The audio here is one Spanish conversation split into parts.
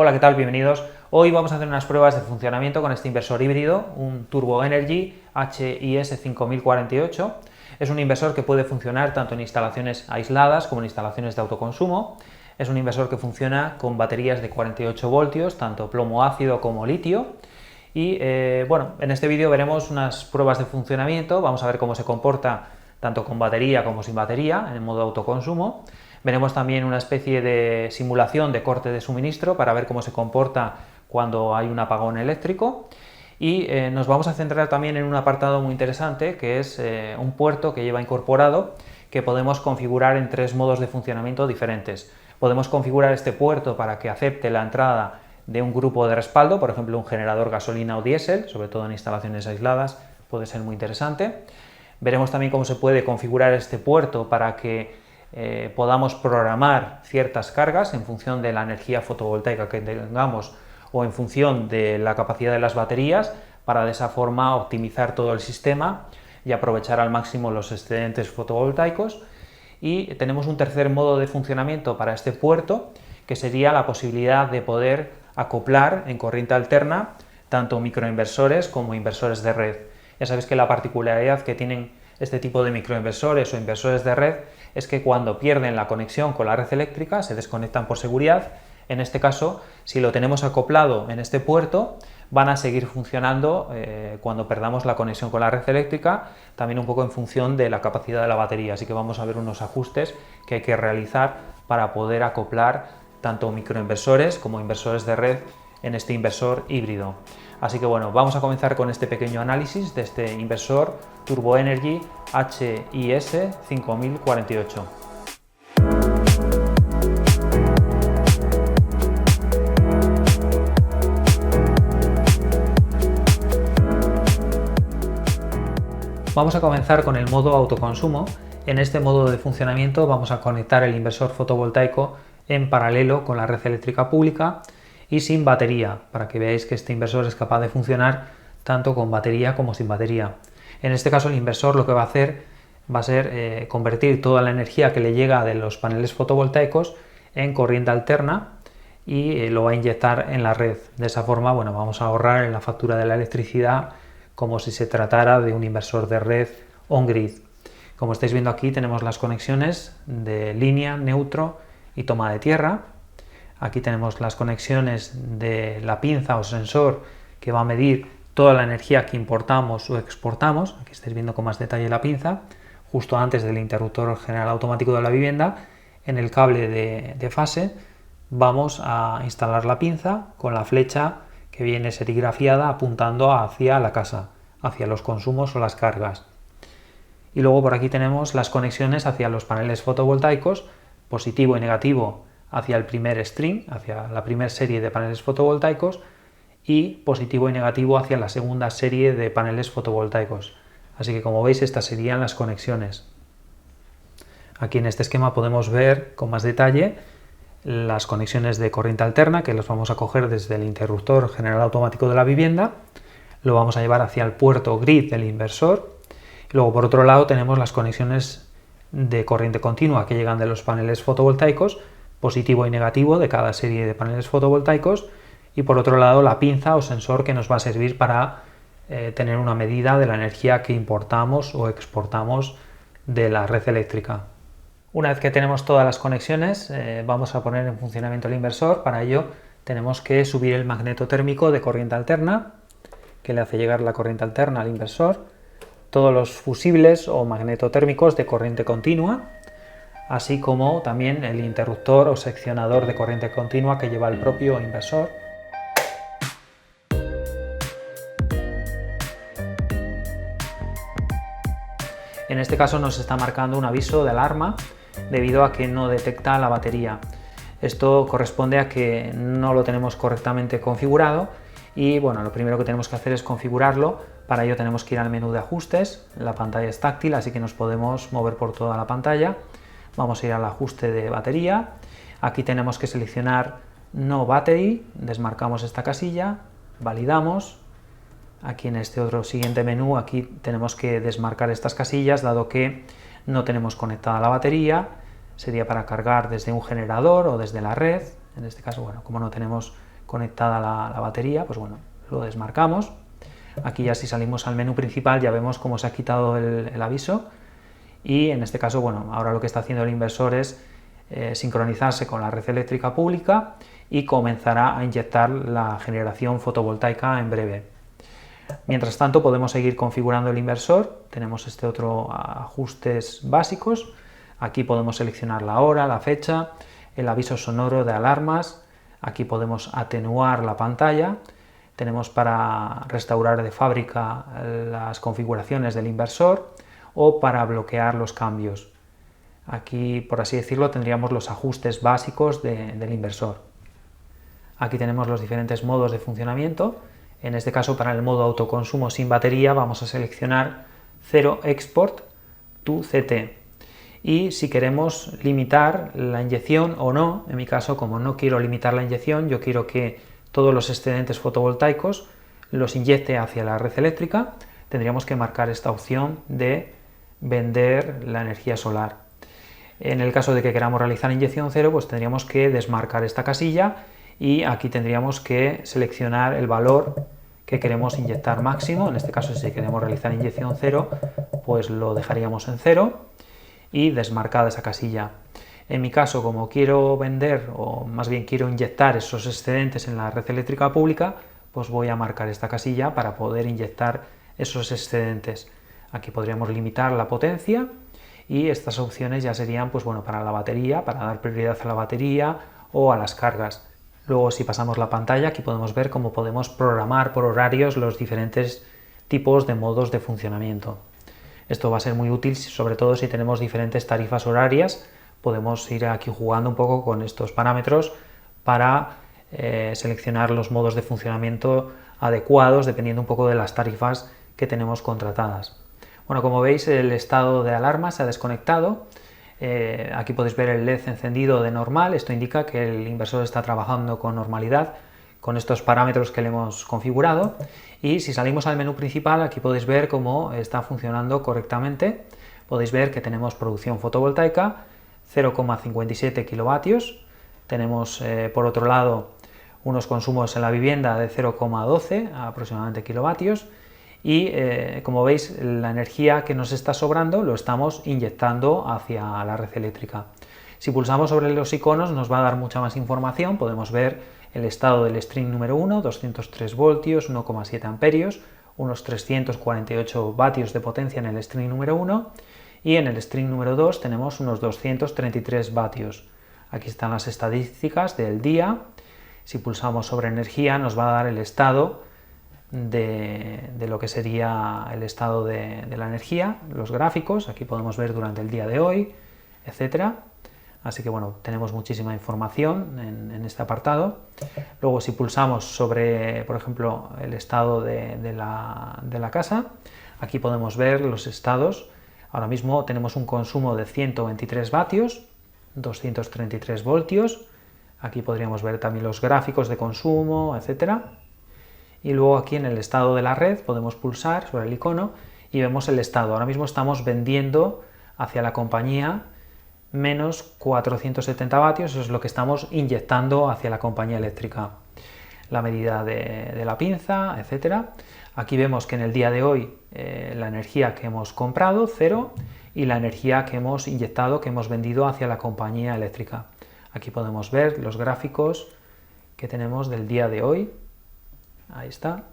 Hola, ¿qué tal? Bienvenidos. Hoy vamos a hacer unas pruebas de funcionamiento con este inversor híbrido, un Turbo Energy HIS 5048. Es un inversor que puede funcionar tanto en instalaciones aisladas como en instalaciones de autoconsumo. Es un inversor que funciona con baterías de 48 voltios, tanto plomo ácido como litio. Y bueno, en este vídeo veremos unas pruebas de funcionamiento, vamos a ver cómo se comporta tanto con batería como sin batería, en modo autoconsumo. Veremos también una especie de simulación de corte de suministro para ver cómo se comporta cuando hay un apagón eléctrico. Y nos vamos a centrar también en un apartado muy interesante, que es un puerto que lleva incorporado, que podemos configurar en tres modos de funcionamiento diferentes. Podemos configurar este puerto para que acepte la entrada de un grupo de respaldo, por ejemplo un generador gasolina o diésel, sobre todo en instalaciones aisladas, puede ser muy interesante. Veremos también cómo se puede configurar este puerto para que podamos programar ciertas cargas en función de la energía fotovoltaica que tengamos o en función de la capacidad de las baterías, para de esa forma optimizar todo el sistema y aprovechar al máximo los excedentes fotovoltaicos. Y tenemos un tercer modo de funcionamiento para este puerto, que sería la posibilidad de poder acoplar en corriente alterna tanto microinversores como inversores de red. Ya sabéis que la particularidad que tienen este tipo de microinversores o inversores de red es que cuando pierden la conexión con la red eléctrica se desconectan por seguridad. En este caso, si lo tenemos acoplado en este puerto, van a seguir funcionando cuando perdamos la conexión con la red eléctrica, también un poco en función de la capacidad de la batería. Así que vamos a ver unos ajustes que hay que realizar para poder acoplar tanto microinversores como inversores de red en este inversor híbrido. Así que bueno, vamos a comenzar con este pequeño análisis de este inversor Turbo Energy HIS 5048. Vamos a comenzar con el modo autoconsumo. En este modo de funcionamiento vamos a conectar el inversor fotovoltaico en paralelo con la red eléctrica pública y sin batería, para que veáis que este inversor es capaz de funcionar tanto con batería como sin batería. En este caso el inversor lo que va a hacer va a ser convertir toda la energía que le llega de los paneles fotovoltaicos en corriente alterna y lo va a inyectar en la red. De esa forma, bueno, vamos a ahorrar en la factura de la electricidad como si se tratara de un inversor de red on-grid. Como estáis viendo aquí tenemos las conexiones de línea, neutro y toma de tierra. Aquí tenemos las conexiones de la pinza o sensor que va a medir toda la energía que importamos o exportamos. Aquí estáis viendo con más detalle la pinza, justo antes del interruptor general automático de la vivienda. En el cable de fase vamos a instalar la pinza con la flecha que viene serigrafiada apuntando hacia la casa, hacia los consumos o las cargas. Y luego por aquí tenemos las conexiones hacia los paneles fotovoltaicos, positivo y negativo hacia el primer string, hacia la primera serie de paneles fotovoltaicos, y positivo y negativo hacia la segunda serie de paneles fotovoltaicos. Así que como veis estas serían las conexiones. Aquí en este esquema podemos ver con más detalle las conexiones de corriente alterna, que los vamos a coger desde el interruptor general automático de la vivienda, lo vamos a llevar hacia el puerto grid del inversor. Y luego por otro lado tenemos las conexiones de corriente continua que llegan de los paneles fotovoltaicos, positivo y negativo de cada serie de paneles fotovoltaicos, y por otro lado la pinza o sensor que nos va a servir para tener una medida de la energía que importamos o exportamos de la red eléctrica. Una vez que tenemos todas las conexiones, vamos a poner en funcionamiento el inversor. Para ello tenemos que subir el magneto térmico de corriente alterna, que le hace llegar la corriente alterna al inversor, todos los fusibles o magnetotérmicos de corriente continua, así como también el interruptor o seccionador de corriente continua que lleva el propio inversor. En este caso nos está marcando un aviso de alarma debido a que no detecta la batería. Esto corresponde a que no lo tenemos correctamente configurado y bueno, lo primero que tenemos que hacer es configurarlo. Para ello tenemos que ir al menú de ajustes. La pantalla es táctil, así que nos podemos mover por toda la pantalla. Vamos a ir al ajuste de batería. Aquí tenemos que seleccionar No Battery, desmarcamos esta casilla, validamos. Aquí en este otro siguiente menú, aquí tenemos que desmarcar estas casillas, dado que no tenemos conectada la batería. Sería para cargar desde un generador o desde la red. En este caso, bueno, como no tenemos conectada la batería, pues bueno, lo desmarcamos. Aquí ya si salimos al menú principal ya vemos cómo se ha quitado el aviso, y en este caso, bueno, ahora lo que está haciendo el inversor es sincronizarse con la red eléctrica pública y comenzará a inyectar la generación fotovoltaica en breve. Mientras tanto podemos seguir configurando el inversor. Tenemos este otro ajustes básicos. Aquí podemos seleccionar la hora, la fecha, el aviso sonoro de alarmas. Aquí podemos atenuar la pantalla. Tenemos para restaurar de fábrica las configuraciones del inversor o para bloquear los cambios. Aquí, por así decirlo, tendríamos los ajustes básicos del inversor. Aquí tenemos los diferentes modos de funcionamiento. En este caso, para el modo autoconsumo sin batería, vamos a seleccionar 0 Export to CT. Y si queremos limitar la inyección o no, en mi caso, como no quiero limitar la inyección, yo quiero que todos los excedentes fotovoltaicos los inyecte hacia la red eléctrica, tendríamos que marcar esta opción de vender la energía solar. En el caso de que queramos realizar inyección cero, pues tendríamos que desmarcar esta casilla y aquí tendríamos que seleccionar el valor que queremos inyectar máximo. En este caso, si queremos realizar inyección cero, pues lo dejaríamos en 0 y desmarcada esa casilla. En mi caso, como quiero vender, o más bien quiero inyectar esos excedentes en la red eléctrica pública, pues voy a marcar esta casilla para poder inyectar esos excedentes. Aquí podríamos limitar la potencia y estas opciones ya serían, pues bueno, para la batería, para dar prioridad a la batería o a las cargas. Luego, si pasamos la pantalla, aquí podemos ver cómo podemos programar por horarios los diferentes tipos de modos de funcionamiento. Esto va a ser muy útil, sobre todo si tenemos diferentes tarifas horarias. Podemos ir aquí jugando un poco con estos parámetros para seleccionar los modos de funcionamiento adecuados dependiendo un poco de las tarifas que tenemos contratadas. Bueno, como veis, el estado de alarma se ha desconectado. Aquí podéis ver el LED encendido de normal. Esto indica que el inversor está trabajando con normalidad con estos parámetros que le hemos configurado. Y si salimos al menú principal, aquí podéis ver cómo está funcionando correctamente. Podéis ver que tenemos producción fotovoltaica 0,57 kilovatios. Tenemos por otro lado unos consumos en la vivienda de 0,12 aproximadamente kilovatios. Y como veis, la energía que nos está sobrando lo estamos inyectando hacia la red eléctrica. Si pulsamos sobre los iconos nos va a dar mucha más información. Podemos ver el estado del string número 1, 203 voltios, 1,7 amperios, unos 348 vatios de potencia en el string número 1 y en el string número 2 tenemos unos 233 vatios. Aquí están las estadísticas del día. Si pulsamos sobre energía nos va a dar el estado de lo que sería el estado de la energía, los gráficos. Aquí podemos ver durante el día de hoy, etcétera. Así que bueno, tenemos muchísima información en este apartado. Luego, si pulsamos sobre, por ejemplo, el estado de la casa, aquí podemos ver los estados. Ahora mismo tenemos un consumo de 123 vatios, 233 voltios. Aquí podríamos ver también los gráficos de consumo, etcétera. Y luego aquí en el estado de la red podemos pulsar sobre el icono y vemos el estado. Ahora mismo estamos vendiendo hacia la compañía menos 470 vatios, eso es lo que estamos inyectando hacia la compañía eléctrica. La medida de la pinza, etcétera. Aquí vemos que en el día de hoy la energía que hemos comprado, 0, y la energía que hemos inyectado, que hemos vendido hacia la compañía eléctrica. Aquí podemos ver los gráficos que tenemos del día de hoy. Ahí está.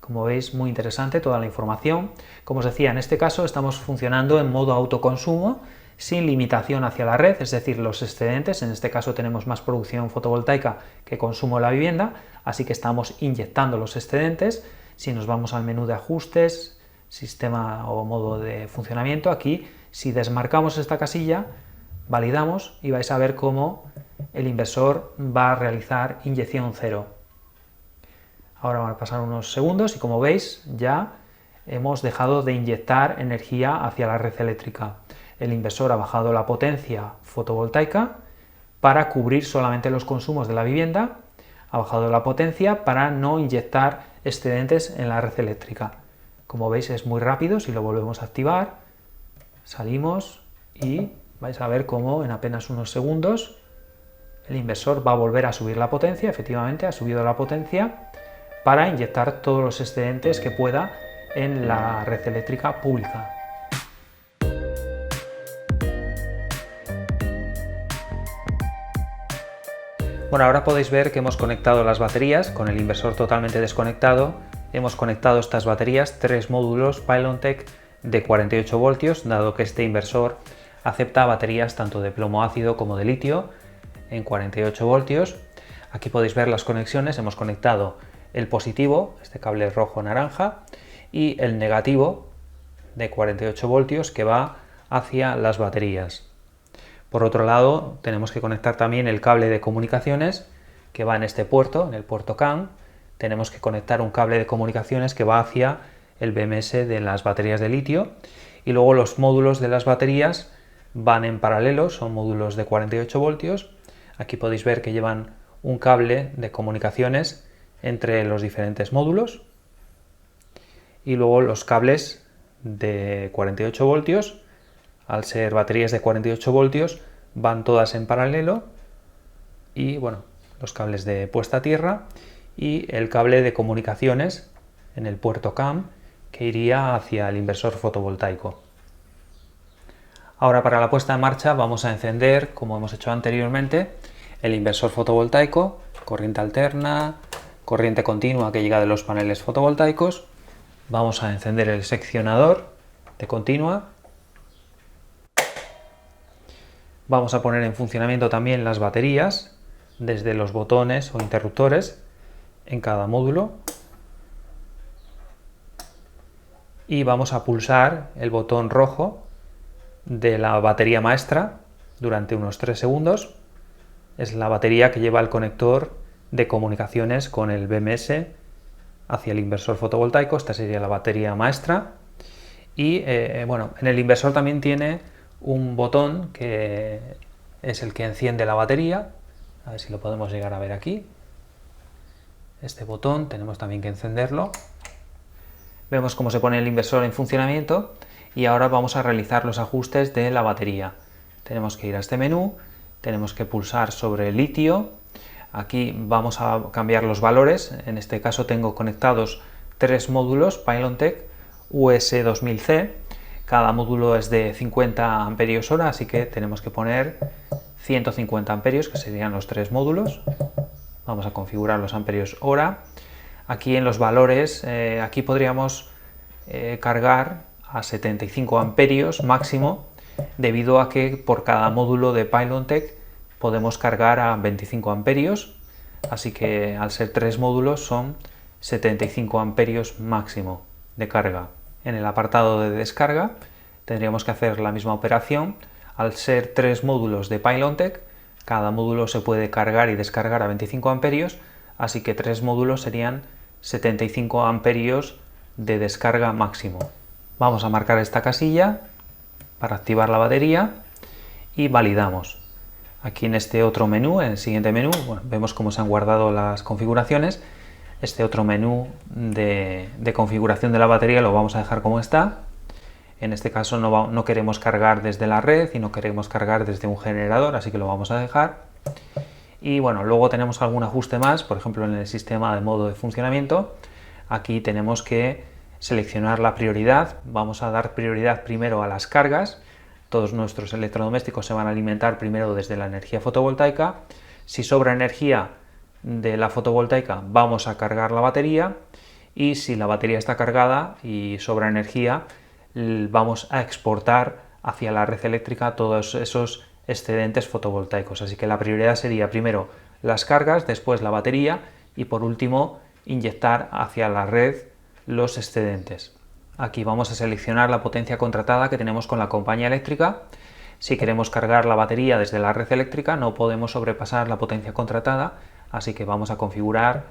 Como veis, muy interesante toda la información. Como os decía, en este caso estamos funcionando en modo autoconsumo, sin limitación hacia la red, es decir, los excedentes. En este caso tenemos más producción fotovoltaica que consumo en la vivienda, así que estamos inyectando los excedentes. Si nos vamos al menú de ajustes, sistema o modo de funcionamiento, aquí, si desmarcamos esta casilla, validamos y vais a ver cómo el inversor va a realizar inyección cero. Ahora van a pasar unos segundos y como veis ya hemos dejado de inyectar energía hacia la red eléctrica. El inversor ha bajado la potencia fotovoltaica para cubrir solamente los consumos de la vivienda, ha bajado la potencia para no inyectar excedentes en la red eléctrica. Como veis es muy rápido. Si lo volvemos a activar, salimos y vais a ver cómo en apenas unos segundos el inversor va a volver a subir la potencia, efectivamente ha subido la potencia, para inyectar todos los excedentes que pueda en la red eléctrica pública. Bueno, ahora podéis ver que hemos conectado las baterías con el inversor totalmente desconectado. Hemos conectado estas baterías, 3 módulos Pylontech de 48 voltios, dado que este inversor acepta baterías tanto de plomo ácido como de litio en 48 voltios. Aquí podéis ver las conexiones. Hemos conectado el positivo, este cable rojo-naranja, y el negativo de 48 voltios que va hacia las baterías. Por otro lado, tenemos que conectar también el cable de comunicaciones que va en este puerto, en el puerto CAN. Tenemos que conectar un cable de comunicaciones que va hacia el BMS de las baterías de litio, y luego los módulos de las baterías van en paralelo, son módulos de 48 voltios. Aquí podéis ver que llevan un cable de comunicaciones entre los diferentes módulos, y luego los cables de 48 voltios, al ser baterías de 48 voltios, van todas en paralelo, y bueno, los cables de puesta a tierra y el cable de comunicaciones en el puerto CAM que iría hacia el inversor fotovoltaico. Ahora, para la puesta en marcha, vamos a encender, como hemos hecho anteriormente, el inversor fotovoltaico, corriente alterna, corriente continua que llega de los paneles fotovoltaicos. Vamos a encender el seccionador de continua. Vamos a poner en funcionamiento también las baterías desde los botones o interruptores en cada módulo. Y vamos a pulsar el botón rojo de la batería maestra durante unos 3 segundos. Es la batería que lleva el conector de comunicaciones con el BMS hacia el inversor fotovoltaico. Esta sería la batería maestra. Y bueno, en el inversor también tiene un botón que es el que enciende la batería. A ver si lo podemos llegar a ver aquí. Este botón tenemos también que encenderlo. Vemos cómo se pone el inversor en funcionamiento, y ahora vamos a realizar los ajustes de la batería. Tenemos que ir a este menú, tenemos que pulsar sobre el litio. Aquí vamos a cambiar los valores. En este caso tengo conectados 3 módulos Pylontech US2000C. Cada módulo es de 50 amperios hora, así que tenemos que poner 150 amperios, que serían los 3 módulos. Vamos a configurar los amperios hora. Aquí en los valores, aquí podríamos cargar a 75 amperios máximo, debido a que por cada módulo de Pylontech podemos cargar a 25 amperios, así que al ser 3 módulos son 75 amperios máximo de carga. En el apartado de descarga tendríamos que hacer la misma operación. Al ser 3 módulos de Pylontech, cada módulo se puede cargar y descargar a 25 amperios, así que 3 módulos serían 75 amperios de descarga máximo. Vamos a marcar esta casilla para activar la batería y validamos. Aquí en este otro menú, en el siguiente menú, bueno, vemos cómo se han guardado las configuraciones. Este otro menú de configuración de la batería lo vamos a dejar como está. En este caso no queremos cargar desde la red y no queremos cargar desde un generador, así que lo vamos a dejar. Y bueno, luego tenemos algún ajuste más, por ejemplo en el sistema de modo de funcionamiento. Aquí tenemos que seleccionar la prioridad. Vamos a dar prioridad primero a las cargas. Todos nuestros electrodomésticos se van a alimentar primero desde la energía fotovoltaica. Si sobra energía de la fotovoltaica, vamos a cargar la batería, y si la batería está cargada y sobra energía, vamos a exportar hacia la red eléctrica todos esos excedentes fotovoltaicos. Así que la prioridad sería primero las cargas, después la batería y por último inyectar hacia la red los excedentes. Aquí vamos a seleccionar la potencia contratada que tenemos con la compañía eléctrica. Si queremos cargar la batería desde la red eléctrica, no podemos sobrepasar la potencia contratada, así que vamos a configurar,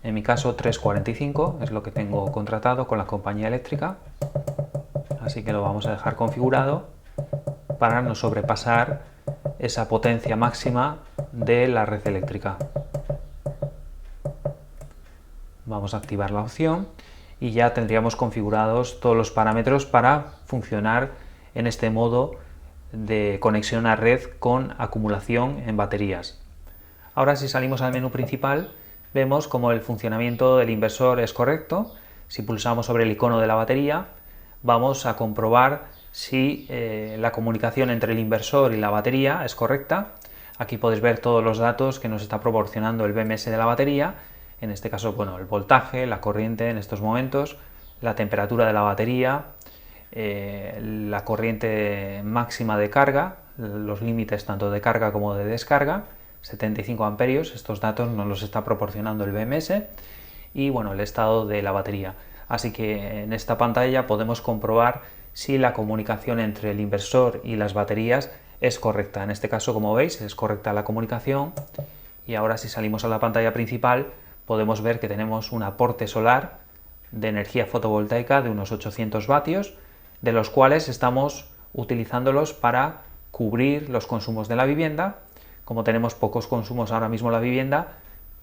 en mi caso 345, es lo que tengo contratado con la compañía eléctrica, así que lo vamos a dejar configurado para no sobrepasar esa potencia máxima de la red eléctrica. Vamos a activar la opción y ya tendríamos configurados todos los parámetros para funcionar en este modo de conexión a red con acumulación en baterías. Ahora, si salimos al menú principal, vemos como el funcionamiento del inversor es correcto. Si pulsamos sobre el icono de la batería, vamos a comprobar si la comunicación entre el inversor y la batería es correcta. Aquí podéis ver todos los datos que nos está proporcionando el BMS de la batería, en este caso, bueno, el voltaje, la corriente en estos momentos, la temperatura de la batería, la corriente máxima de carga, los límites tanto de carga como de descarga, 75 amperios, estos datos nos los está proporcionando el BMS, y bueno, el estado de la batería. Así que en esta pantalla podemos comprobar si la comunicación entre el inversor y las baterías es correcta. En este caso, como veis, es correcta la comunicación, y ahora si salimos a la pantalla principal podemos ver que tenemos un aporte solar de energía fotovoltaica de unos 800 vatios, de los cuales estamos utilizándolos para cubrir los consumos de la vivienda. Como tenemos pocos consumos ahora mismo en la vivienda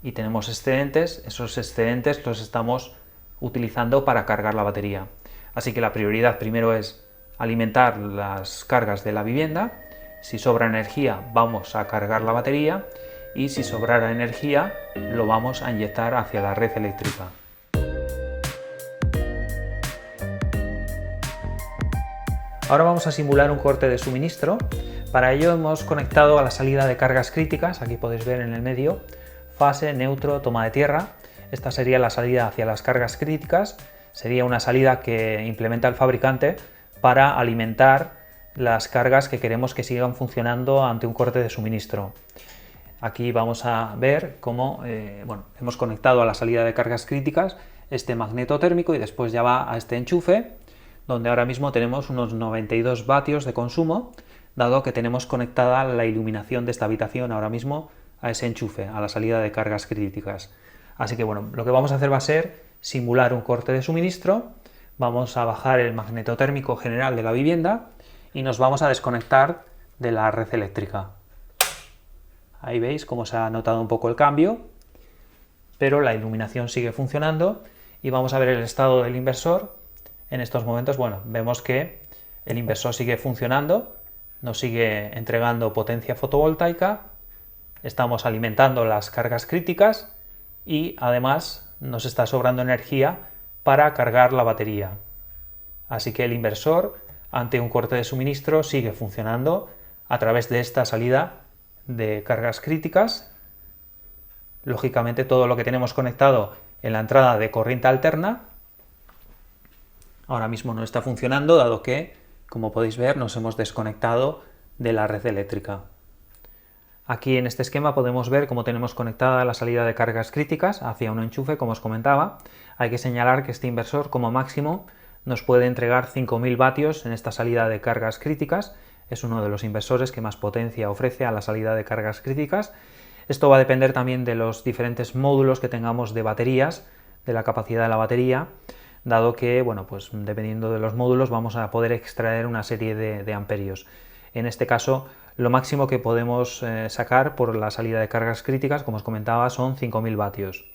y tenemos excedentes, esos excedentes los estamos utilizando para cargar la batería. Así que la prioridad primero es alimentar las cargas de la vivienda. Si sobra energía, vamos a cargar la batería, y si sobrara energía, lo vamos a inyectar hacia la red eléctrica. Ahora vamos a simular un corte de suministro. Para ello hemos conectado a la salida de cargas críticas, aquí podéis ver en el medio, fase, neutro, toma de tierra. Esta sería la salida hacia las cargas críticas, sería una salida que implementa el fabricante para alimentar las cargas que queremos que sigan funcionando ante un corte de suministro. Aquí vamos a ver cómo hemos conectado a la salida de cargas críticas este magneto térmico, y después ya va a este enchufe, donde ahora mismo tenemos unos 92 vatios de consumo, dado que tenemos conectada la iluminación de esta habitación ahora mismo a ese enchufe, a la salida de cargas críticas. Así que bueno, lo que vamos a hacer va a ser simular un corte de suministro. Vamos a bajar el magneto térmico general de la vivienda y nos vamos a desconectar de la red eléctrica. Ahí veis cómo se ha notado un poco el cambio, pero la iluminación sigue funcionando, y vamos a ver el estado del inversor. En estos momentos, bueno, vemos que el inversor sigue funcionando, nos sigue entregando potencia fotovoltaica, estamos alimentando las cargas críticas y además nos está sobrando energía para cargar la batería. Así que el inversor, ante un corte de suministro, sigue funcionando a través de esta salida de cargas críticas. Lógicamente, todo lo que tenemos conectado en la entrada de corriente alterna ahora mismo no está funcionando, dado que, como podéis ver, nos hemos desconectado de la red eléctrica. Aquí en este esquema podemos ver cómo tenemos conectada la salida de cargas críticas hacia un enchufe, como os comentaba. Hay que señalar que este inversor, como máximo, nos puede entregar 5000 vatios en esta salida de cargas críticas. Es uno de los inversores que más potencia ofrece a la salida de cargas críticas. Esto va a depender también de los diferentes módulos que tengamos de baterías, de la capacidad de la batería, dado que, bueno, pues dependiendo de los módulos vamos a poder extraer una serie de amperios. En este caso, lo máximo que podemos sacar por la salida de cargas críticas, como os comentaba, son 5000 vatios.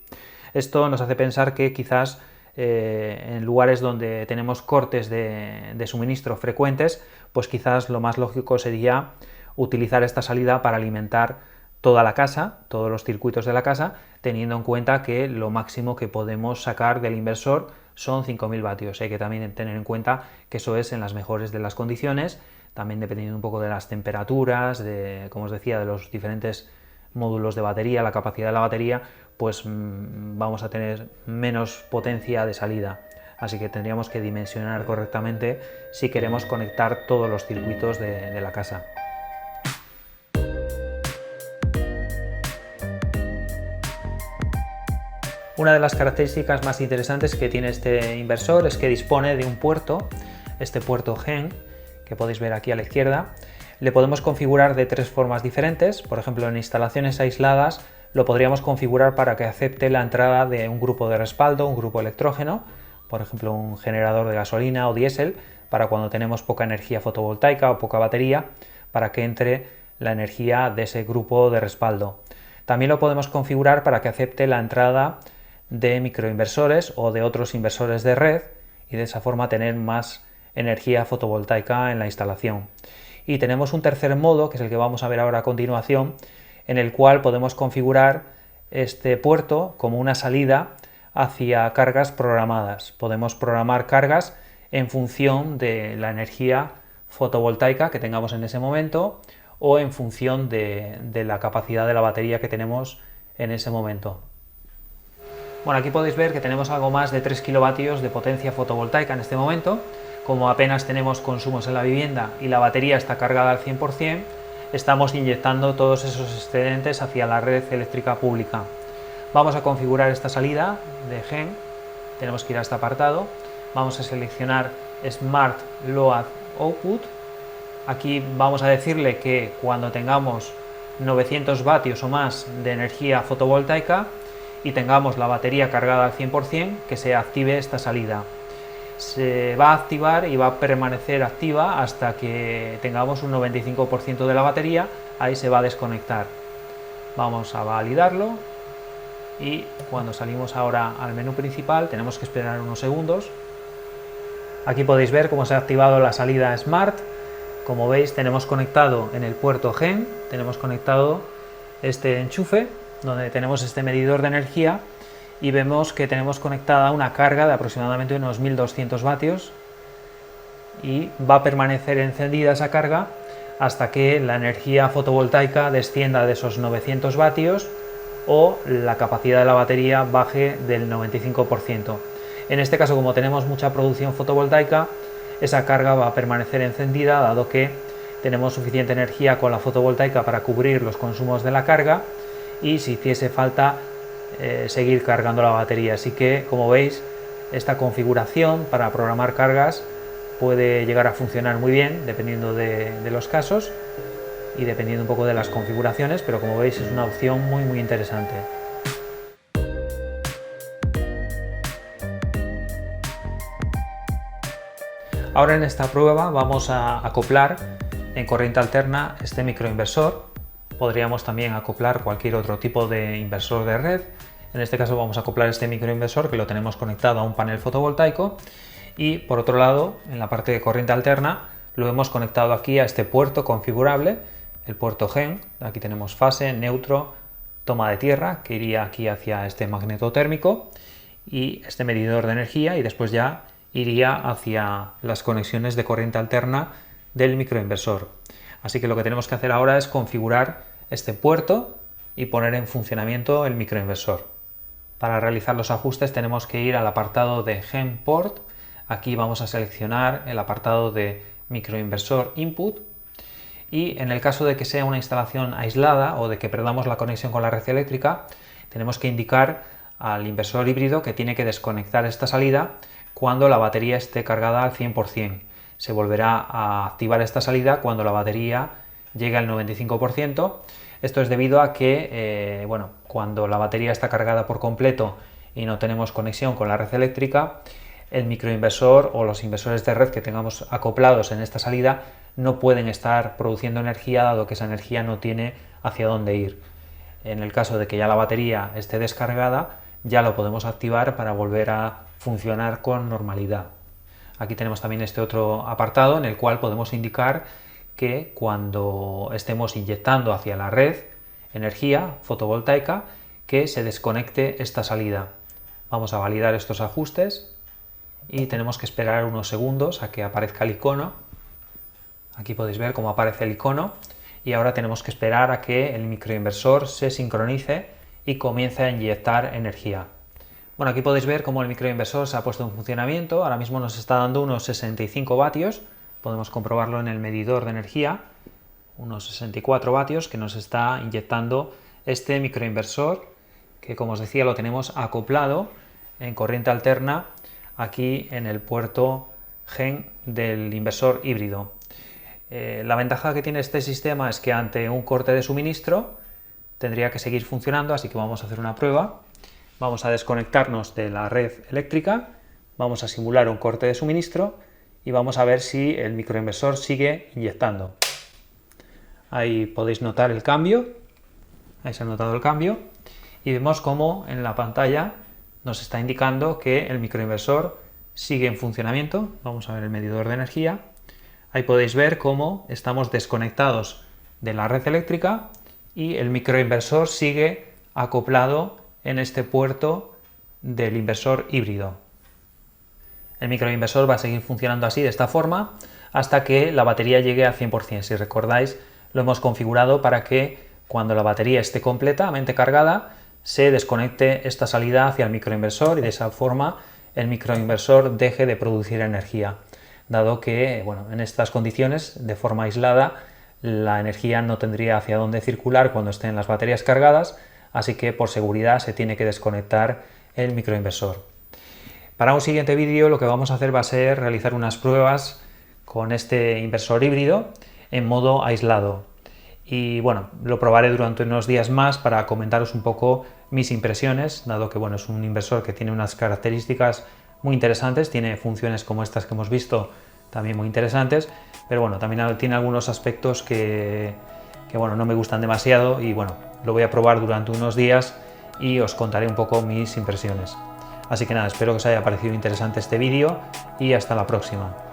Esto nos hace pensar que quizás en lugares donde tenemos cortes de suministro frecuentes, pues quizás lo más lógico sería utilizar esta salida para alimentar toda la casa, todos los circuitos de la casa, teniendo en cuenta que lo máximo que podemos sacar del inversor son 5000 vatios. Hay que también tener en cuenta que eso es en las mejores de las condiciones, también dependiendo un poco de las temperaturas, como os decía, de los diferentes módulos de batería, la capacidad de la batería, pues vamos a tener menos potencia de salida. Así que tendríamos que dimensionar correctamente si queremos conectar todos los circuitos de la casa. Una de las características más interesantes que tiene este inversor es que dispone de un puerto, este puerto GEN, que podéis ver aquí a la izquierda. Le podemos configurar de tres formas diferentes. Por ejemplo, en instalaciones aisladas lo podríamos configurar para que acepte la entrada de un grupo de respaldo, un grupo electrógeno, por ejemplo un generador de gasolina o diésel, para cuando tenemos poca energía fotovoltaica o poca batería, para que entre la energía de ese grupo de respaldo. También lo podemos configurar para que acepte la entrada de microinversores o de otros inversores de red, y de esa forma tener más energía fotovoltaica en la instalación. Y tenemos un tercer modo, que es el que vamos a ver ahora a continuación, en el cual podemos configurar este puerto como una salida hacia cargas programadas. Podemos programar cargas en función de la energía fotovoltaica que tengamos en ese momento o en función de la capacidad de la batería que tenemos en ese momento. Bueno, aquí podéis ver que tenemos algo más de 3 kilovatios de potencia fotovoltaica en este momento. Como apenas tenemos consumos en la vivienda y la batería está cargada al 100%, estamos inyectando todos esos excedentes hacia la red eléctrica pública. Vamos a configurar esta salida de GEN, tenemos que ir a este apartado, vamos a seleccionar Smart Load Output. Aquí vamos a decirle que cuando tengamos 900 vatios o más de energía fotovoltaica y tengamos la batería cargada al 100%, que se active esta salida. Se va a activar y va a permanecer activa hasta que tengamos un 95% de la batería, ahí se va a desconectar. Vamos a validarlo y cuando salimos ahora al menú principal tenemos que esperar unos segundos. Aquí podéis ver cómo se ha activado la salida Smart. Como veis, tenemos conectado en el puerto GEN, tenemos conectado este enchufe donde tenemos este medidor de energía y vemos que tenemos conectada una carga de aproximadamente unos 1200 vatios y va a permanecer encendida esa carga hasta que la energía fotovoltaica descienda de esos 900 vatios o la capacidad de la batería baje del 95%. En este caso, como tenemos mucha producción fotovoltaica, esa carga va a permanecer encendida dado que tenemos suficiente energía con la fotovoltaica para cubrir los consumos de la carga y si hiciese falta seguir cargando la batería. Así que, como veis, esta configuración para programar cargas puede llegar a funcionar muy bien dependiendo de los casos y dependiendo un poco de las configuraciones, pero como veis es una opción muy interesante. Ahora en esta prueba vamos a acoplar en corriente alterna este microinversor. Podríamos también acoplar cualquier otro tipo de inversor de red. En este caso vamos a acoplar este microinversor que lo tenemos conectado a un panel fotovoltaico y por otro lado en la parte de corriente alterna lo hemos conectado aquí a este puerto configurable, el puerto GEN. Aquí tenemos fase, neutro, toma de tierra que iría aquí hacia este magneto térmico y este medidor de energía y después ya iría hacia las conexiones de corriente alterna del microinversor. Así que lo que tenemos que hacer ahora es configurar este puerto y poner en funcionamiento el microinversor. Para realizar los ajustes tenemos que ir al apartado de GEN Port. Aquí vamos a seleccionar el apartado de microinversor Input y en el caso de que sea una instalación aislada o de que perdamos la conexión con la red eléctrica, tenemos que indicar al inversor híbrido que tiene que desconectar esta salida cuando la batería esté cargada al 100%. Se volverá a activar esta salida cuando la batería llegue al 95%. Esto es debido a que cuando la batería está cargada por completo y no tenemos conexión con la red eléctrica, el microinversor o los inversores de red que tengamos acoplados en esta salida no pueden estar produciendo energía dado que esa energía no tiene hacia dónde ir. En el caso de que ya la batería esté descargada, ya lo podemos activar para volver a funcionar con normalidad. Aquí tenemos también este otro apartado en el cual podemos indicar que cuando estemos inyectando hacia la red energía fotovoltaica, que se desconecte esta salida. Vamos a validar estos ajustes y tenemos que esperar unos segundos a que aparezca el icono. Aquí podéis ver cómo aparece el icono y ahora tenemos que esperar a que el microinversor se sincronice y comience a inyectar energía. Bueno, aquí podéis ver cómo el microinversor se ha puesto en funcionamiento. Ahora mismo nos está dando unos 65 vatios. Podemos comprobarlo en el medidor de energía. Unos 64 vatios que nos está inyectando este microinversor que, como os decía, lo tenemos acoplado en corriente alterna aquí en el puerto GEN del inversor híbrido. La ventaja que tiene este sistema es que ante un corte de suministro tendría que seguir funcionando, así que vamos a hacer una prueba. Vamos a desconectarnos de la red eléctrica, vamos a simular un corte de suministro y vamos a ver si el microinversor sigue inyectando. Ahí podéis notar el cambio, ahí se ha notado el cambio y vemos cómo en la pantalla nos está indicando que el microinversor sigue en funcionamiento. Vamos a ver el medidor de energía. Ahí podéis ver cómo estamos desconectados de la red eléctrica y el microinversor sigue acoplado en este puerto del inversor híbrido. El microinversor va a seguir funcionando así, de esta forma, hasta que la batería llegue al 100%. Si recordáis, lo hemos configurado para que cuando la batería esté completamente cargada se desconecte esta salida hacia el microinversor y de esa forma el microinversor deje de producir energía, dado que en estas condiciones, de forma aislada, la energía no tendría hacia dónde circular cuando estén las baterías cargadas, así que por seguridad se tiene que desconectar el microinversor. Para un siguiente vídeo lo que vamos a hacer va a ser realizar unas pruebas con este inversor híbrido en modo aislado. Y lo probaré durante unos días más para comentaros un poco mis impresiones, dado que es un inversor que tiene unas características muy interesantes, tiene funciones como estas que hemos visto también muy interesantes, pero también tiene algunos aspectos que no me gustan demasiado y lo voy a probar durante unos días y os contaré un poco mis impresiones. Así que nada, espero que os haya parecido interesante este vídeo y hasta la próxima.